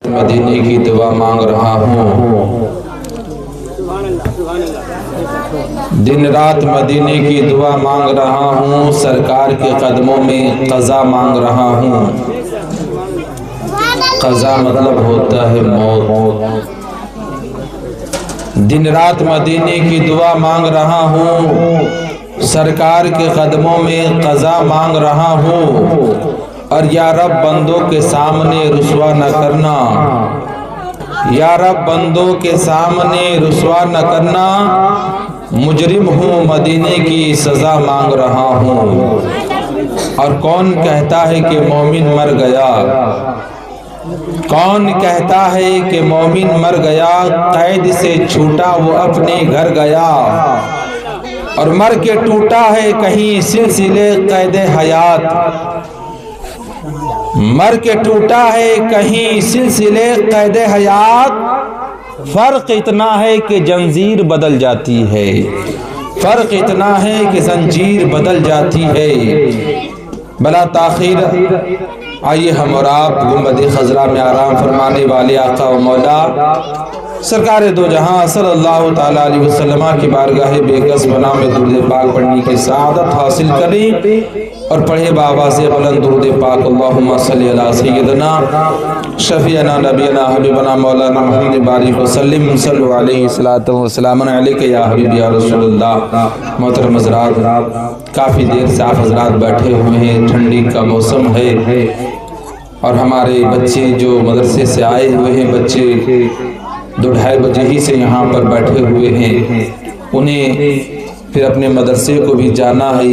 مدینے کی دعا مانگ رہا ہوں، دن رات مدینے کی دعا مانگ رہا ہوں، سرکار کے قدموں میں قضا مانگ رہا ہوں۔ قضا مطلب ہوتا ہے موت۔ دن رات مدینے کی دعا مانگ رہا ہوں، سرکار کے قدموں میں قضا مانگ رہا ہوں، اور یا رب بندوں کے سامنے رسوا نہ کرنا، یا رب بندوں کے سامنے رسوا نہ کرنا، مجرم ہوں مدینے کی سزا مانگ رہا ہوں۔ اور کون کہتا ہے کہ مومن مر گیا؟ کون کہتا ہے کہ مومن مر گیا؟ قید سے چھوٹا وہ اپنے گھر گیا، اور مر کے ٹوٹا ہے کہیں سلسلے قید حیات، مر کے ٹوٹا ہے کہیں سلسلے قید حیات۔ فرق اتنا ہے کہ زنجیر بدل جاتی ہے، فرق اتنا ہے کہ زنجیر بدل جاتی ہے۔ بلا تاخیر آئیے ہم اور آپ گنبد خضرا میں آرام فرمانے والے آقا و مولا سرکار دو جہاں صلی اللہ تعالیٰ علیہ وسلم کی بارگاہ بے کس بنا میں درود پاک پڑھنے کی سعادت حاصل کریں، اور پڑھے بآواز بلند درود پاک اللہم صلی علی سیدنا شفیعنا نبینا حبیبنا مولانا محمد بارک وسلم صلی علیہ السلام علیکہ یا حبیب یا رسول اللہ۔ محترم حضرات، کافی دیر سے آپ حضرات بیٹھے ہوئے ہیں، ٹھنڈی کا موسم ہے، اور ہمارے بچے جو مدرسے سے آئے ہوئے ہیں، بچے 2-2:30 بجے ہی سے یہاں پر بیٹھے ہوئے ہیں، انہیں پھر اپنے مدرسے کو بھی جانا ہے۔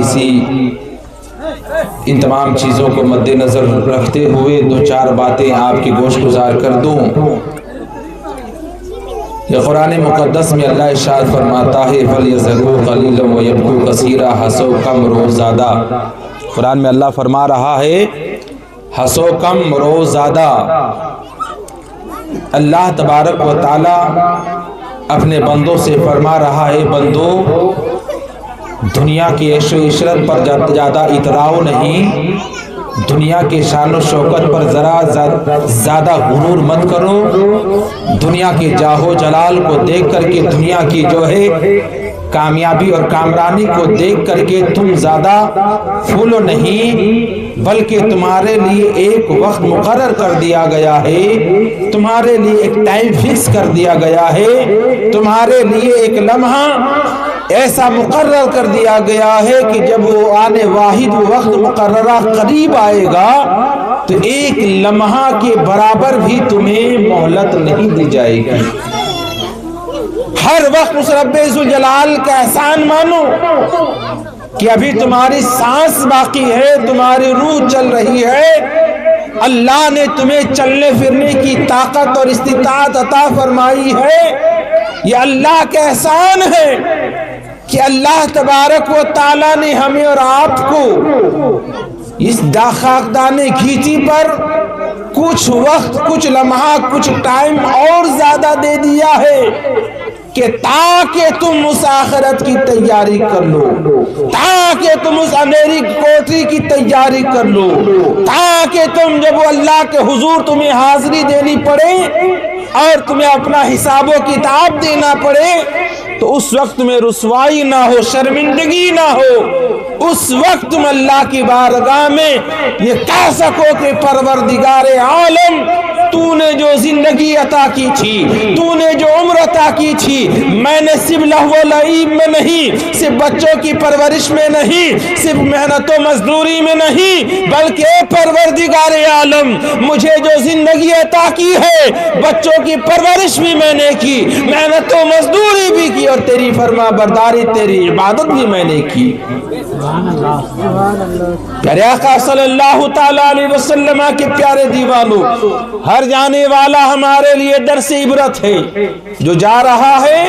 ان تمام چیزوں کو مد نظر رکھتے ہوئے 2-4 باتیں آپ کی گوش گزار کر دوں۔ یہ قرآن مقدس میں اللہ ارشاد فرماتا ہے فَلْيَضْحَكُوا قَلِيلًا وَيَبْكُوا كَثِيرًا، ہنسو کم رو زیادہ۔ قرآن میں اللہ فرما رہا ہے ہنسو کم رو زیادہ۔ اللہ تبارک و تعالی اپنے بندوں سے فرما رہا ہے بندو دنیا کی عیش و عشرت پر زیادہ اتراؤ نہیں، دنیا کے شان و شوکت پر ذرا زیادہ غرور مت کرو، دنیا کے جاہ و جلال کو دیکھ کر کے، دنیا کی جو ہے کامیابی اور کامرانی کو دیکھ کر کے تم زیادہ پھولو نہیں، بلکہ تمہارے لیے ایک وقت مقرر کر دیا گیا ہے، تمہارے لیے ایک ٹائم فکس کر دیا گیا ہے، تمہارے لیے ایک لمحہ ایسا مقرر کر دیا گیا ہے کہ جب وہ آنے واحد وقت مقررہ قریب آئے گا تو ایک لمحہ کے برابر بھی تمہیں مہلت نہیں دی جائے گی۔ ہر وقت اس رب ذوالجلال کا احسان مانو کہ ابھی تمہاری سانس باقی ہے، تمہاری روح چل رہی ہے، اللہ نے تمہیں چلنے پھرنے کی طاقت اور استطاعت عطا فرمائی ہے۔ یہ اللہ کا احسان ہے کہ اللہ تبارک و تعالیٰ نے ہمیں اور آپ کو اس خاکدان گیتی پر کچھ وقت، کچھ لمحہ، کچھ ٹائم اور زیادہ دے دیا ہے کہ تاکہ تم اس آخرت کی تیاری کر لو، تاکہ تم اس اندھیری کوٹری کی تیاری کر لو، تاکہ تم جب وہ اللہ کے حضور تمہیں حاضری دینی پڑے اور تمہیں اپنا حساب و کتاب دینا پڑے تو اس وقت میں رسوائی نہ ہو، شرمندگی نہ ہو، اس وقت تم اللہ کی بارگاہ میں یہ کہہ سکو کہ پروردگار عالم تو نے جو زندگی عطا کی تھی، تو نے جو عمر عطا کی تھی، میں نے صرف لہو و لعب میں نہیں، صرف بچوں کی پرورش میں نہیں، صرف محنت و مزدوری میں نہیں، بلکہ پروردگار عالم مجھے جو زندگی عطا کی ہے، بچوں کی پرورش بھی میں نے کی، محنت و مزدوری بھی کی، اور تیری فرما برداری، تیری عبادت بھی میں نے کی۔ پیارے آقا صلی اللہ تعالیٰ علیہ وسلم کے پیارے دیوانوں، ہر جانے والا ہمارے لیے درس عبرت ہے، جو جا رہا ہے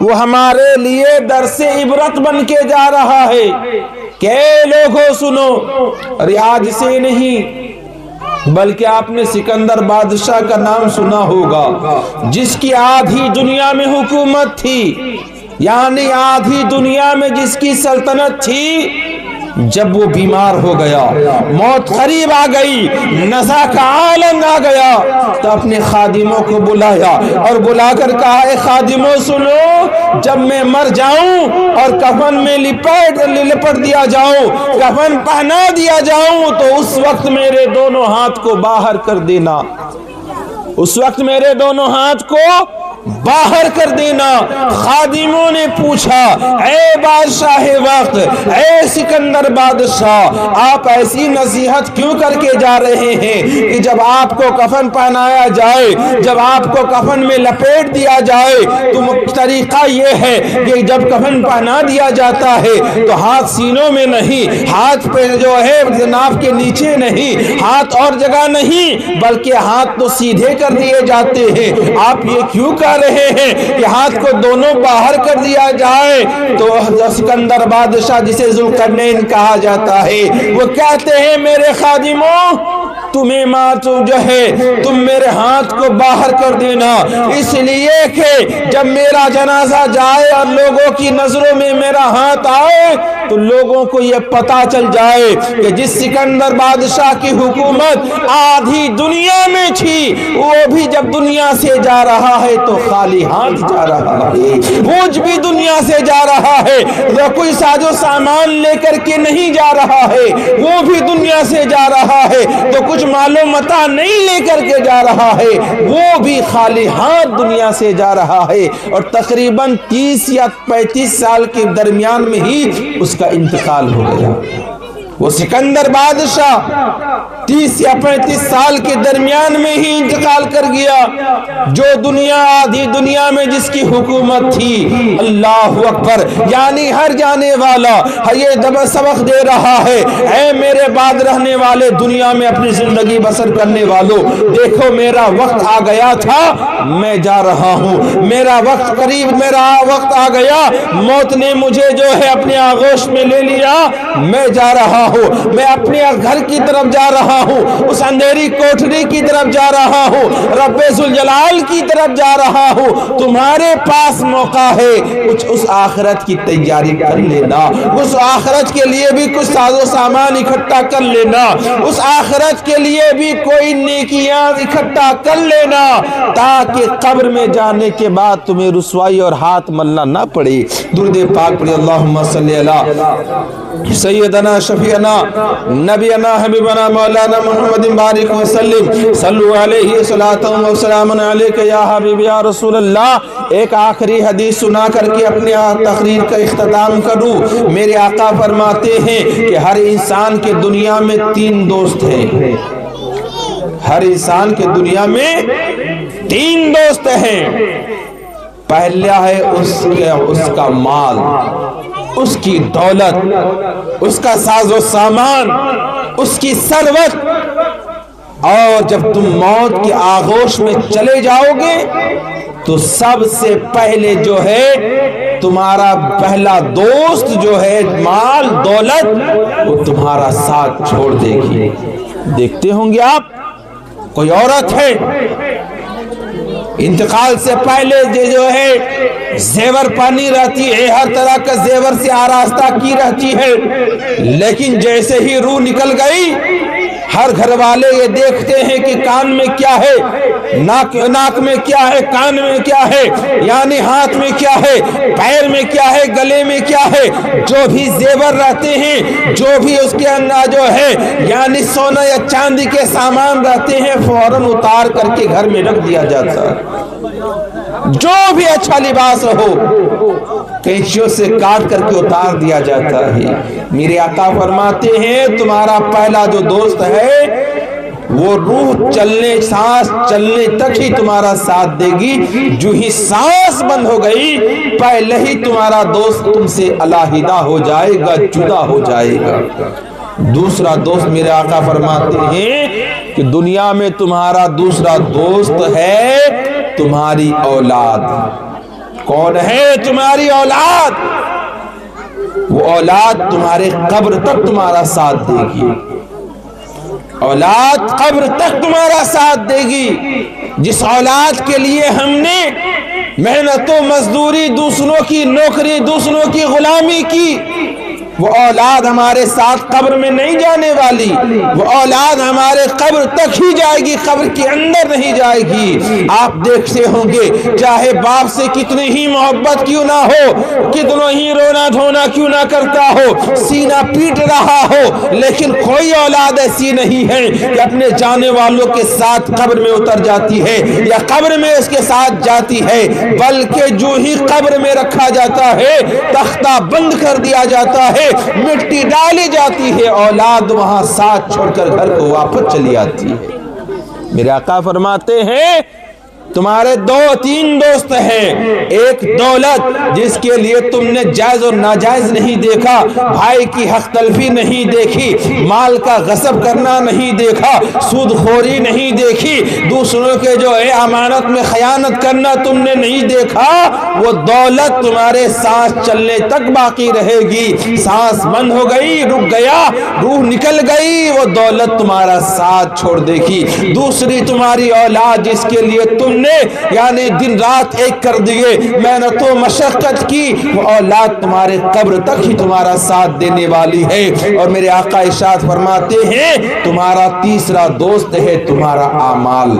وہ ہمارے لیے درس عبرت بن کے جا رہا ہے کہ اے لوگوں سنو، اور آج سے نہیں بلکہ آپ نے سکندر بادشاہ کا نام سنا ہوگا، جس کی آدھی دنیا میں حکومت تھی، یعنی آدھی دنیا میں جس کی سلطنت تھی، جب وہ بیمار ہو گیا، موت قریب آ گئی، نزع کا عالم آ گیا، تو اپنے خادموں کو بلایا اور بلا کر کہا اے خادموں سنو، جب میں مر جاؤں اور کفن میں لپٹ دیا جاؤں، کفن پہنا دیا جاؤں، تو اس وقت میرے دونوں ہاتھ کو باہر کر دینا، اس وقت میرے دونوں ہاتھ کو باہر کر دینا۔ خادموں نے پوچھا اے بادشاہ وقت، اے سکندر بادشاہ، آپ ایسی نصیحت کیوں کر کے جا رہے ہیں کہ جب آپ کو کفن پہنایا جائے، جب آپ کو کفن میں لپیٹ دیا جائے، تو طریقہ یہ ہے کہ جب کفن پہنا دیا جاتا ہے تو ہاتھ سینوں میں نہیں، ہاتھ پہ جو ہے جناب کے نیچے نہیں، ہاتھ اور جگہ نہیں، بلکہ ہاتھ تو سیدھے کر دیے جاتے ہیں۔ آپ یہ کیوں کر رہے ہیں کہ ہاتھ کو دونوں باہر کر دیا جائے؟ تو سکندر بادشاہ جسے ذوالقرنین کہا جاتا ہے، وہ کہتے ہیں میرے خادموں، تمہیں جو ہے تم میرے ہاتھ کو باہر کر دینا، اس لیے کہ جب میرا جنازہ جائے اور لوگوں کی نظروں میں میرا ہاتھ آئے تو لوگوں کو یہ پتا چل جائے کہ جس سکندر بادشاہ کی حکومت آدھی دنیا میں تھی، وہ بھی جب دنیا سے جا رہا ہے تو خالی ہاتھ جا رہا ہے، وہ بھی دنیا سے جا رہا ہے، وہ کوئی ساز و سامان لے کر کے نہیں جا رہا ہے، وہ بھی دنیا سے جا رہا ہے، تو کچھ مال و متاع نہیں لے کر کے جا رہا ہے، وہ بھی خالی ہاتھ دنیا سے جا رہا ہے۔ اور تقریباً 30 یا 35 سال کے درمیان میں ہی اس کا انتقال ہو گیا۔ وہ سکندر بادشاہ 30 یا 35 سال کے درمیان میں ہی انتقال کر گیا۔ جو دنیا آدھی دنیا میں جس کی حکومت تھی، اللہ اکبر، یعنی ہر جانے والا یہ سبق دے رہا ہے، اے میرے بعد رہنے والے دنیا میں اپنی زندگی بسر کرنے والوں، دیکھو میرا وقت آ گیا تھا، میں جا رہا ہوں، میرا وقت قریب، میرا وقت آ گیا، موت نے مجھے جو ہے اپنے آغوش میں لے لیا، میں جا رہا ہوں، میں اپنے گھر کی طرف جا رہا ہوں، اس اندھیری کوٹھری کی طرف جا رہا ہوں، رب ذوالجلال کی طرف جا رہا ہوں۔ تمہارے پاس موقع ہے، کچھ اس آخرت کی تیاری کر لینا، اس آخرت کے لیے بھی کچھ ساز و سامان اکٹھا کر لینا، اس آخرت کے لیے بھی کوئی نیکیاں اکٹھا کر لینا، تاکہ قبر میں جانے کے بعد تمہیں رسوائی اور ہاتھ ملنا نہ پڑے۔ درود پاک پڑھیں، اللہم صلی علی سیدنا شفیعنا نبینا حبیبنا مولانا محمد بارک وسلم، صلو علیہ صلاۃ و سلام علیک یا حبیب یا رسول اللہ۔ ایک آخری حدیث سنا کر کے اپنے تقریر کا اختتام کروں۔ میرے آقا فرماتے ہیں کہ ہر انسان کے دنیا میں 3 دوست ہیں، ہر انسان کے دنیا میں 3 دوست ہیں۔ پہلا ہے اس کا مال، اس کی دولت، اس کا ساز و سامان، اس کی ثروت، اور جب تم موت کے آغوش میں چلے جاؤ گے تو سب سے پہلے جو ہے تمہارا پہلا دوست جو ہے مال دولت، وہ تمہارا ساتھ چھوڑ دے گی۔ دیکھتے ہوں گے آپ، کوئی عورت ہے انتقال سے پہلے جو ہے زیور پانی رہتی ہے، ہر طرح کا زیور سے آراستہ کی رہتی ہے، لیکن جیسے ہی روح نکل گئی، ہر گھر والے یہ دیکھتے ہیں کہ کان میں کیا ہے، ناک میں کیا ہے، کان میں کیا ہے، یعنی ہاتھ میں کیا ہے، پیر میں کیا ہے، گلے میں کیا ہے، جو بھی زیور رہتے ہیں، جو بھی اس کے اندر جو ہے یعنی سونا یا چاندی کے سامان رہتے ہیں، فوراً اتار کر کے گھر میں رکھ دیا جاتا ہے۔ جو بھی اچھا لباس ہو کینچیوں سے کاٹ کر کے اتار دیا جاتا ہے۔ میرے آقا فرماتے ہیں تمہارا پہلا جو دوست ہے وہ روح چلنے، سانس چلنے تک ہی تمہارا ساتھ دے گی، جو ہی سانس بند ہو گئی پہلے ہی تمہارا دوست تم سے علیحدہ ہو جائے گا، جدا ہو جائے گا۔ دوسرا دوست میرے آقا فرماتے ہیں کہ دنیا میں تمہارا دوسرا دوست ہے تمہاری اولاد۔ کون ہے تمہاری اولاد؟ وہ اولاد تمہارے قبر تک تمہارا ساتھ دے گی، اولاد قبر تک تمہارا ساتھ دے گی۔ جس اولاد کے لیے ہم نے محنت و مزدوری، دوسروں کی نوکری، دوسروں کی غلامی کی، وہ اولاد ہمارے ساتھ قبر میں نہیں جانے والی، وہ اولاد ہمارے قبر تک ہی جائے گی، قبر کے اندر نہیں جائے گی۔ آپ دیکھتے ہوں گے چاہے باپ سے کتنی ہی محبت کیوں نہ ہو، کتنا ہی رونا دھونا کیوں نہ کرتا ہو، سینہ پیٹ رہا ہو، لیکن کوئی اولاد ایسی نہیں ہے کہ اپنے جانے والوں کے ساتھ قبر میں اتر جاتی ہے یا قبر میں اس کے ساتھ جاتی ہے، بلکہ جو ہی قبر میں رکھا جاتا ہے تختہ بند کر دیا جاتا ہے، مٹی ڈالی جاتی ہے، اولاد وہاں ساتھ چھوڑ کر گھر کو واپس چلی آتی ہے۔ میرے آقا فرماتے ہیں تمہارے دو تین دوست ہیں، ایک دولت جس کے لیے تم نے جائز اور ناجائز نہیں دیکھا، بھائی کی حق تلفی نہیں دیکھی، مال کا غصب کرنا نہیں دیکھا، سود خوری نہیں دیکھی، دوسروں کے جو ہے امانت میں خیانت کرنا تم نے نہیں دیکھا، وہ دولت تمہارے سانس چلنے تک باقی رہے گی، سانس بند ہو گئی، رک گیا، روح نکل گئی، وہ دولت تمہارا ساتھ چھوڑ دے گی۔ دوسری تمہاری اولاد جس کے لیے تم نے یعنی دن رات ایک کر دیے، محنت و مشقت کی، وہ اولاد تمہارے قبر تک ہی تمہارا ساتھ دینے والی ہے۔ اور میرے آقا ارشاد فرماتے ہیں تمہارا تیسرا دوست ہے تمہارا اعمال،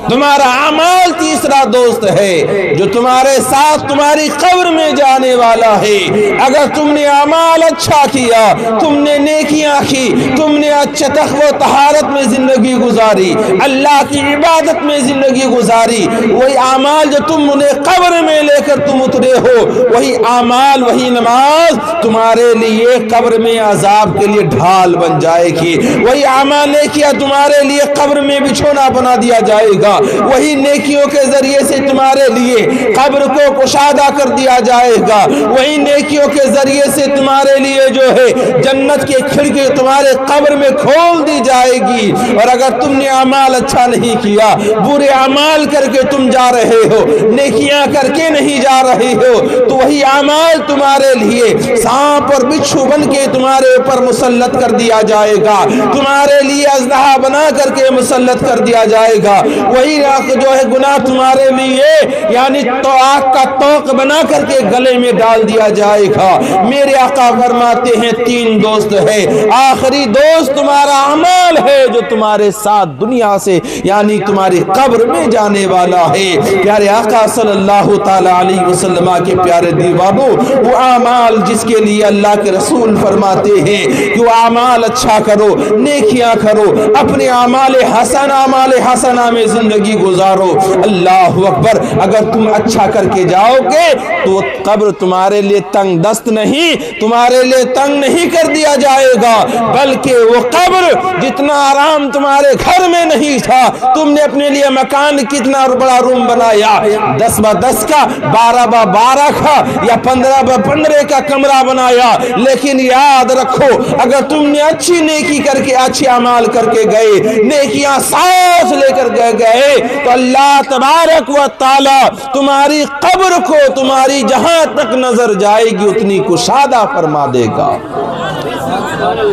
تمہارا اعمال تیسرا دوست ہے جو تمہارے ساتھ تمہاری قبر میں جانے والا ہے۔ اگر تم نے اعمال اچھا کیا، تم نے نیکیاں کی، تم نے اچھا تقوی و طہارت میں زندگی گزاری، اللہ کی عبادت میں زندگی گزاری، وہی اعمال جو تم انہیں قبر میں لے کر تم اترے ہو، وہی اعمال وہی نماز تمہارے لیے قبر میں عذاب کے لیے ڈھال بن جائے گی، وہی اعمال نیکیاں تمہارے لیے قبر میں بچھونا بنا دیا جائے گا، وہی نیکیوں کے ذریعے سے تمہارے لیے قبر کو کشادہ کر دیا جائے گا، وہی نیکیوں کے ذریعے سے تمہارے لیے جو ہے جنت کی کھڑکی تمہارے قبر میں کھول دی جائے گی۔ اور اگر تم نے اعمال اچھا نہیں کیا، برے اعمال کر کے تم جا رہے ہو، نیکیاں کر کے نہیں جا رہے ہو، تو وہی اعمال تمہارے لیے سانپ اور بچھو بن کے تمہارے اوپر مسلط کر دیا جائے گا، تمہارے لیے اژدہا بنا کر کے مسلط کر دیا جائے گا، وہی جو ہے گناہ تمہارے لیے یعنی تو آگ کا توق بنا کر کے گلے میں ڈال دیا جائے گا۔ میرے آقا فرماتے ہیں تین دوست ہے، آخری دوست تمہارا اعمال ہے جو تمہارے ساتھ دنیا سے یعنی تمہاری قبر میں جانے والا ہے۔ پیارے آقا صلی اللہ تعالی علیہ وسلم کے پیارے دیوانوں، وہ اعمال جس کے لیے اللہ کے رسول فرماتے ہیں کہ وہ اعمال اچھا کرو، نیکیاں کرو، اپنے اعمال حسنہ میں زندگی گزارو۔ اللہ اکبر، اگر تم اچھا کر کے جاؤ گے تو قبر تمہارے لیے تنگ دست نہیں، تمہارے لیے تنگ نہیں کر دیا جائے گا، بلکہ وہ قبر جتنا آرام تمہارے گھر میں نہیں تھا، تم نے اپنے لیے مکان کتنا بڑا روم بنایا، 10x10 کا، 12x12 کا یا 15x15 کا کمرہ بنایا، لیکن یاد رکھو اگر تم نے اچھی نیکی کر کے اچھے اعمال کر کے گئے، نیکیاں ساتھ لے کر گئے تو اللہ تبارک و تعالی تمہاری قبر کو تمہاری جہاں تک نظر جائے گی اتنی کشادہ فرما دے گا۔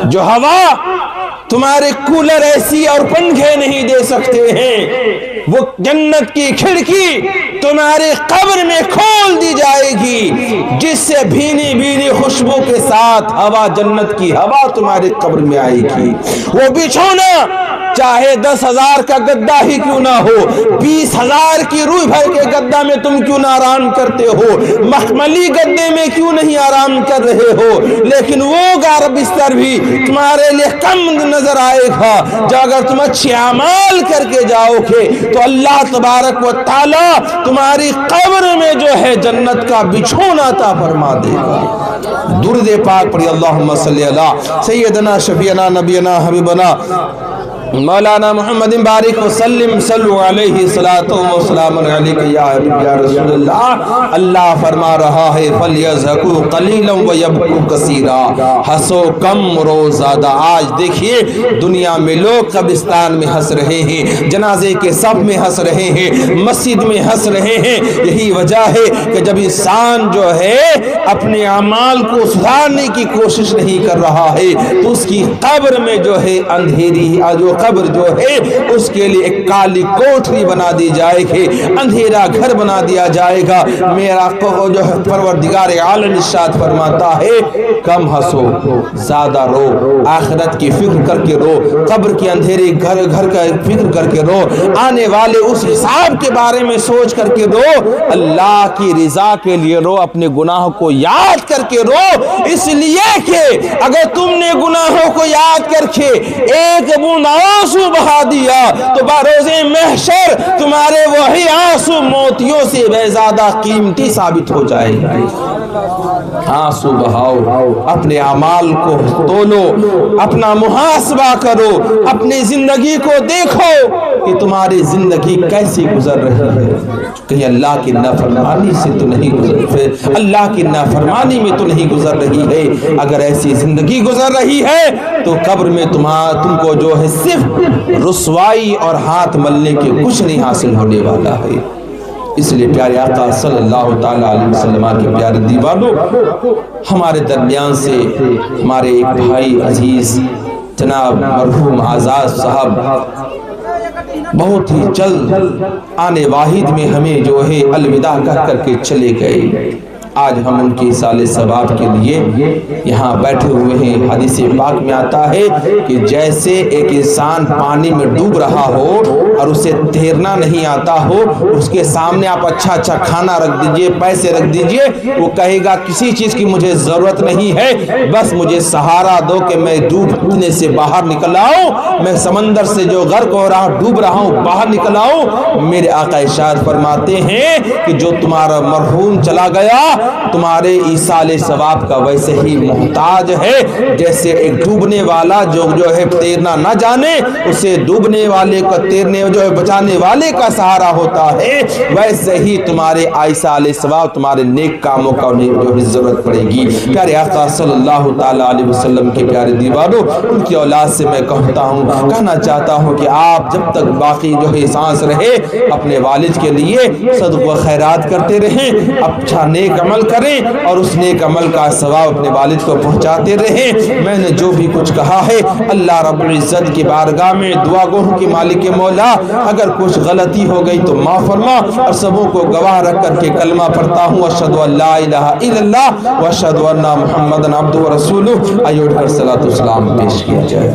جو ہوا تمہارے کولر ایسی اور پنکھے نہیں دے سکتے ہیں، وہ جنت کی کھڑکی تمہاری قبر میں کھول دی جائے گی، جس سے بھینی بھینی خوشبو کے ساتھ ہوا، جنت کی ہوا تمہاری قبر میں آئے گی۔ وہ بچھونا چاہے 10,000 کا گدا ہی کیوں نہ ہو، 20,000 کی روح بھر کے گدا میں تم کیوں نہ آرام کرتے ہو، مخملی گدے میں کیوں نہیں آرام کر رہے ہو، لیکن وہ گار بستر بھی تمہارے لیے کم نظر آئے گا۔ جو اگر تم اچھے اعمال کر کے جاؤ گے تو اللہ تبارک و تعالی تمہاری قبر میں جو ہے جنت کا بچھونا عطا فرما دے گا۔ درود پاک پڑھی، اللہم صلی اللہ سیدنا شفیعنا نبینا حبیبنا مولانا محمد بارک وسلم، صلو علیہ صلاۃ و سلام علیک یا رسول اللہ۔ اللہ فرما رہا ہے فَلْيَضْحَكُوا قَلِيلًا وَيَبْكُوا كَثِيرًا، ہنسو کم رو زیادہ۔ آج دیکھیے دنیا میں لوگ قبرستان میں ہنس رہے ہیں، جنازے کے صف میں ہنس رہے ہیں، مسجد میں ہنس رہے ہیں۔ یہی وجہ ہے کہ جب انسان جو ہے اپنے اعمال کو سدھارنے کی کوشش نہیں کر رہا ہے تو اس کی قبر میں جو ہے اندھیری جو قبر جو ہے اس کے لیے ایک کالی کوٹری بنا دی جائے گی، اندھیرا گھر بنا دیا جائے گا۔ میرا جو ہے پروردگار عالم ارشاد فرماتا ہے کم ہنسو زیادہ رو، آخرت کی فکر کر کے رو، قبر کے اندھیرے گھر کا فکر کر کے رو، آنے والے اس حساب کے بارے میں سوچ کر کے رو، اللہ کی رضا کے لیے رو، اپنے گناہوں کو یاد کر کے رو، اس لیے کہ اگر تم نے گناہوں کو یاد کر کے ایک بوند آنسو بہا دیا تو بروز محشر تمہارے وہی آنسو موتیوں سے بے زیادہ قیمتی ثابت ہو جائے گا۔ آنسو بہاؤ، اپنے اعمال کو تولو، اپنا محاسبہ کرو، اپنی زندگی کو دیکھو کہ تمہاری زندگی کیسی گزر رہی ہے، کہیں اللہ کی نافرمانی سے تو نہیں گزر، اللہ کی نافرمانی میں تو نہیں گزر رہی ہے۔ اگر ایسی زندگی گزر رہی ہے تو قبر میں تم کو جو ہے صرف رسوائی اور ہاتھ ملنے کے کچھ نہیں حاصل ہونے والا ہے۔ اس لیے پیارے آقا صلی اللہ تعالیٰ علیہ وسلم کے پیارے دیوانوں، ہمارے درمیان سے ہمارے ایک بھائی عزیز جناب مرحوم آزاد صاحب بہت ہی جلد آنے واحد میں ہمیں جو ہے الوداع کہہ کر کے چلے گئے۔ آج ہم ان کی سال ثواب کے لیے یہاں بیٹھے ہوئے ہیں۔ حدیث پاک میں آتا ہے کہ جیسے ایک انسان پانی میں ڈوب رہا ہو اور اسے تیرنا نہیں آتا ہو، اس کے سامنے آپ اچھا کھانا رکھ دیجئے، پیسے رکھ دیجئے، وہ کہے گا کسی چیز کی مجھے ضرورت نہیں ہے، بس مجھے سہارا دو کہ میں ڈوبنے سے باہر نکل آؤں، میں سمندر سے جو غرق ہو رہا ڈوب رہا ہوں باہر نکل آؤں۔ میرے آقا ارشاد فرماتے ہیں کہ جو تمہارا مرحوم چلا گیا تمہارے ایصال ثواب کا ویسے ہی محتاج ہے، جیسے ایک ڈوبنے والا جو ہے تیرنا نہ جانے، اسے ڈوبنے والے کا تیرنے جو ہے بچانے والے کا سہارا ہوتا ہے، ویسے ہی تمہارے ایصال ثواب تمہارے نیک کاموں کا جو ہے ضرورت پڑے گی۔ پیارے آقا صلی اللہ تعالیٰ علیہ وسلم کے پیارے دیوانوں، ان کی اولاد سے میں کہنا چاہتا ہوں کہ آپ جب تک باقی جو ہے سانس رہے اپنے والد کے لیے صدقہ و خیرات کرتے رہیں، اچھا نیک عمل کریں اور اس نیک عمل کا ثواب اپنے والد کو پہنچاتے رہیں۔ میں نے جو بھی کچھ کہا ہے اللہ رب العزت کی بارگاہ میں دعا گو ہوں کہ مالک مولا اگر کچھ غلطی ہو گئی تو معاف فرما، اور سبوں کو گواہ رکھ کر کے کلمہ پڑھتا ہوں اشہد ان لا الہ الا اللہ واشہد ان محمدا عبدہ ورسولہ۔ آئیے اٹھ کر صلاۃ و سلام پیش کیا جائے۔